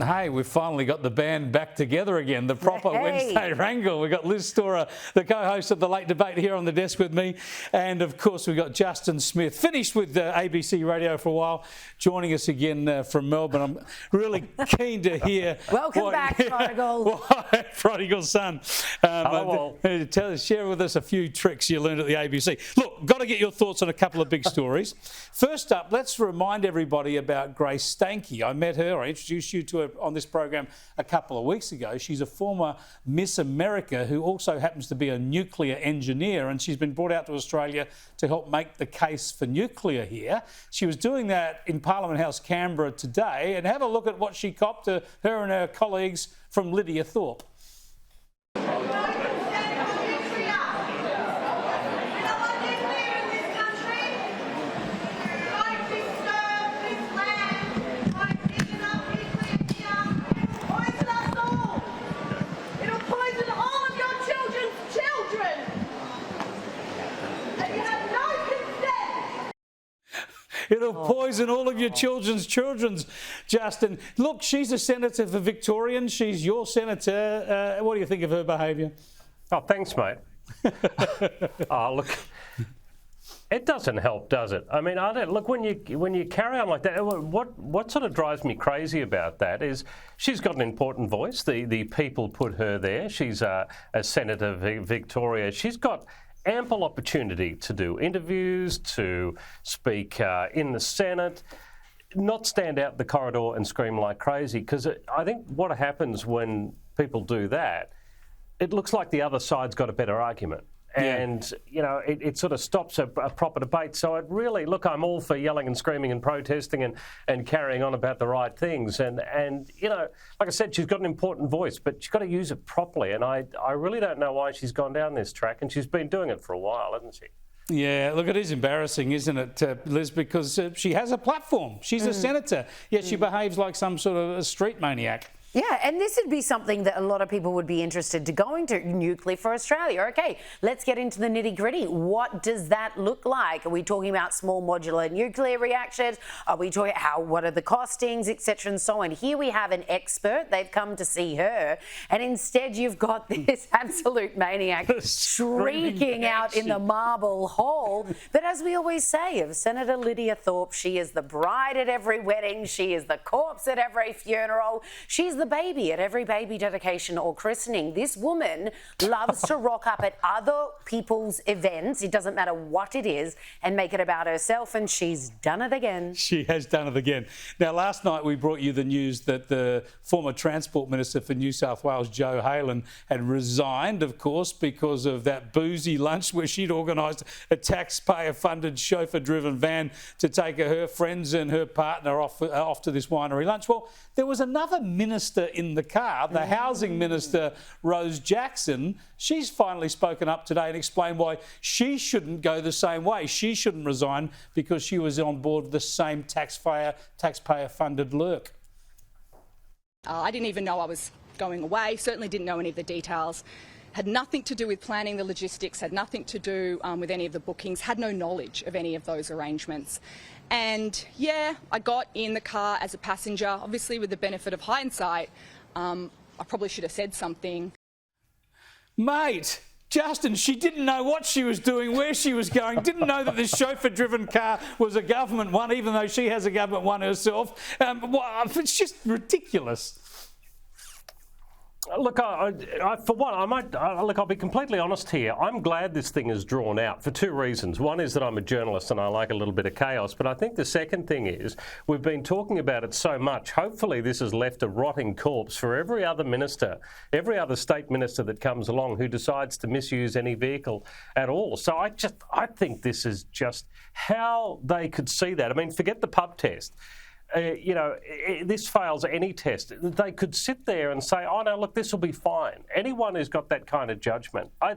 Hey, we've finally got the band back together again, the proper Wednesday wrangle. We've got Liz Storer, the co-host of The Late Debate, here on the desk with me. And, of course, we've got Justin Smith, finished with ABC Radio for a while, joining us again from Melbourne. I'm really keen to hear... Welcome back, Prodigal. Prodigal son. Share with us a few tricks you learned at the ABC. Look, got to get your thoughts on a couple of big stories. First up, let's remind everybody about Grace Stanke. I met her, I introduced you to her on this program a couple of weeks ago. She's a former Miss America who also happens to be a nuclear engineer, and she's been brought out to Australia to help make the case for nuclear here. She was doing that in Parliament House, Canberra today, and have a look at what she copped to her and her colleagues from Lidia Thorpe. It'll poison all of your children's, Justin. Look, she's a senator for Victorians. She's your senator. What do you think of her behaviour? Oh, thanks, mate. Look, it doesn't help, does it? I mean, look, when you carry on like that, what sort of drives me crazy about that is she's got an important voice. The people put her there. She's a senator for Victoria. She's got ample opportunity to do interviews, to speak in the Senate, not stand out the corridor and scream like crazy, because I think what happens when people do that, it looks like the other side's got a better argument. And, you know, it sort of stops a proper debate. So it really, look, I'm all for yelling and screaming and protesting and carrying on about the right things. And you know, like I said, she's got an important voice, but she's got to use it properly. And I really don't know why she's gone down this track. And she's been doing it for a while, hasn't she? Yeah, look, it is embarrassing, isn't it, Liz, because she has a platform. She's a senator, yet she behaves like some sort of a street maniac. Yeah, and this would be something that a lot of people would be interested to going to nuclear for Australia. Okay, let's get into the nitty-gritty. What does that look like? Are we talking about small modular nuclear reactors? Are we talking what are the costings, etc. and so on? Here we have an expert. They've come to see her, and instead you've got this absolute maniac shrieking out in the marble hall. But as we always say of Senator Lidia Thorpe, she is the bride at every wedding. She is the corpse at every funeral. She's the baby at every baby dedication or christening. This woman loves to rock up at other people's events, it doesn't matter what it is, and make it about herself, and she's done it again. She has done it again. Now, last night we brought you the news that the former Transport Minister for New South Wales, Joe Halen, had resigned, of course, because of that boozy lunch where she'd organised a taxpayer-funded, chauffeur-driven van to take her friends and her partner off to this winery lunch. Well, there was another minister in the car, the Housing Minister, Rose Jackson. She's finally spoken up today and explained why she shouldn't go the same way. She shouldn't resign because she was on board the same taxpayer-funded lurk. I didn't even know I was going away, certainly didn't know any of the details. Had nothing to do with planning the logistics, had nothing to do with any of the bookings, had no knowledge of any of those arrangements. And yeah, I got in the car as a passenger, obviously with the benefit of hindsight. I probably should have said something. Mate, Justin, she didn't know what she was doing, where she was going, didn't know that this chauffeur-driven car was a government one, even though she has a government one herself. It's just ridiculous. Look, for one, I'll be completely honest here. I'm glad this thing is drawn out for two reasons. One is that I'm a journalist and I like a little bit of chaos. But I think the second thing is we've been talking about it so much. Hopefully this has left a rotting corpse for every other minister, every other state minister that comes along who decides to misuse any vehicle at all. So I think this is just how they could see that. I mean, forget the pub test. You know, this fails any test. They could sit there and say, oh, no, look, this will be fine. Anyone who's got that kind of judgment, I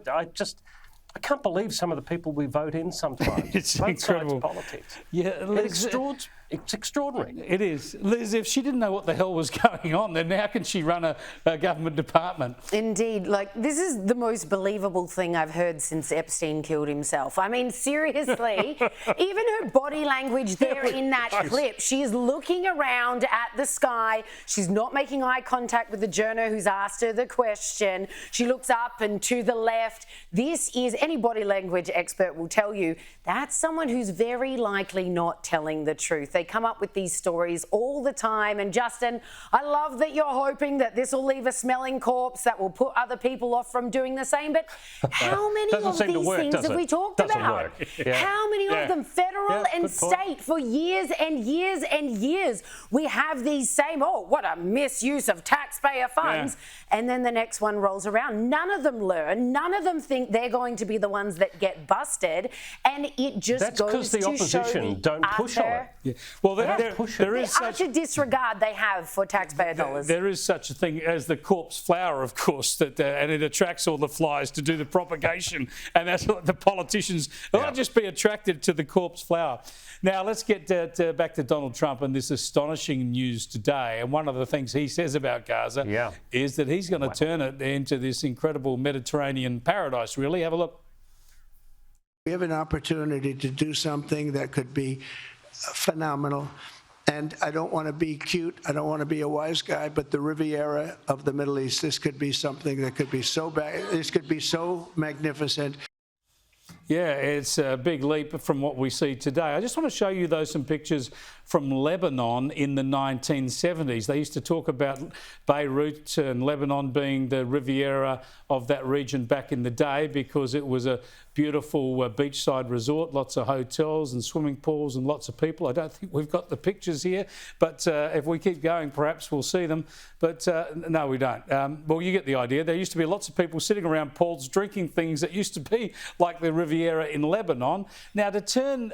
can't believe some of the people we vote in sometimes. It's incredible. Politics. Yeah, it extorts It's extraordinary. It is. Liz, if she didn't know what the hell was going on, then how can she run a government department? Indeed. Like, this is the most believable thing I've heard since Epstein killed himself. I mean, seriously, even her body language there in that clip, she is looking around at the sky. She's not making eye contact with the journo who's asked her the question. She looks up and to the left. This is, any body language expert will tell you, that's someone who's very likely not telling the truth. They come up with these stories all the time. And Justin, I love that you're hoping that this will leave a smelling corpse that will put other people off from doing the same. But how many of these things have we talked about? Yeah. How many of them, federal and state, for years and years and years? We have these same, oh, what a misuse of taxpayer funds. Yeah. And then the next one rolls around. None of them learn. None of them think they're going to be the ones that get busted. And it just goes to show the opposition don't push on it. Yeah. Well, there is such utter disregard they have for taxpayer dollars. There is such a thing as the corpse flower, of course, that and it attracts all the flies to do the propagation, and that's what the politicians will just be attracted to the corpse flower. Now let's get back to Donald Trump and this astonishing news today. And one of the things he says about Gaza is that he's going to turn it into this incredible Mediterranean paradise. Really, have a look. We have an opportunity to do something that could be phenomenal. And I don't want to be cute, I don't want to be a wise guy, but the Riviera of the Middle East, this could be something that could be so bad, this could be so magnificent. Yeah, it's a big leap from what we see today. I just want to show you, though, some pictures from Lebanon in the 1970s. They used to talk about Beirut and Lebanon being the Riviera of that region back in the day because it was a beautiful beachside resort, lots of hotels and swimming pools and lots of people. I don't think we've got the pictures here, but if we keep going, perhaps we'll see them. But no, we don't. Well, you get the idea. There used to be lots of people sitting around pools drinking things that used to be like the Riviera in Lebanon. Now, to turn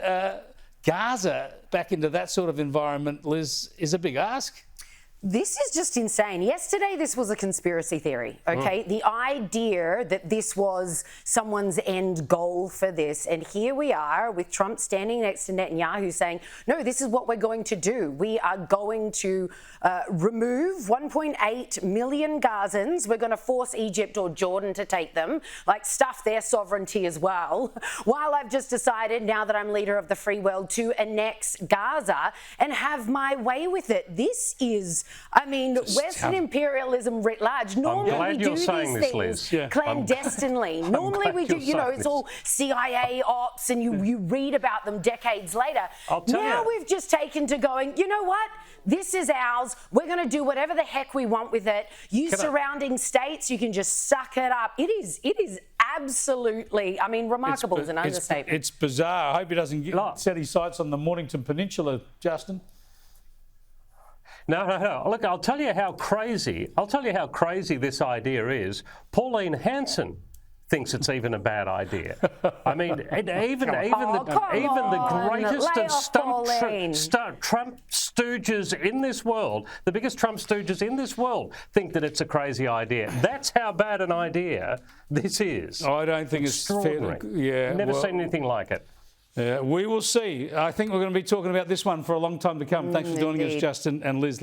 Gaza back into that sort of environment, Liz, is a big ask. This is just insane. Yesterday, this was a conspiracy theory, okay? The idea that this was someone's end goal for this. And here we are with Trump standing next to Netanyahu saying, no, this is what we're going to do. We are going to remove 1.8 million Gazans. We're going to force Egypt or Jordan to take them, like stuff their sovereignty as well. While I've just decided, now that I'm leader of the free world, to annex Gaza and have my way with it. This is, I mean, Western imperialism writ large. Normally we do these things clandestinely. Normally we do, you know, it's all CIA ops and you read about them decades later. Now we've just taken to going, you know what? This is ours. We're going to do whatever the heck we want with it. You surrounding states, you can just suck it up. It is absolutely, I mean, remarkable is an understatement. It's bizarre. I hope he doesn't set his sights on the Mornington Peninsula, Justin. No. Look, I'll tell you how crazy this idea is. Pauline Hanson thinks it's even a bad idea. I mean, even the greatest of Trump stooges in this world, the biggest Trump stooges in this world, think that it's a crazy idea. That's how bad an idea this is. I don't think it's fair. Yeah, never seen anything like it. We will see. I think we're going to be talking about this one for a long time to come. Thanks for joining us, Justin and Liz.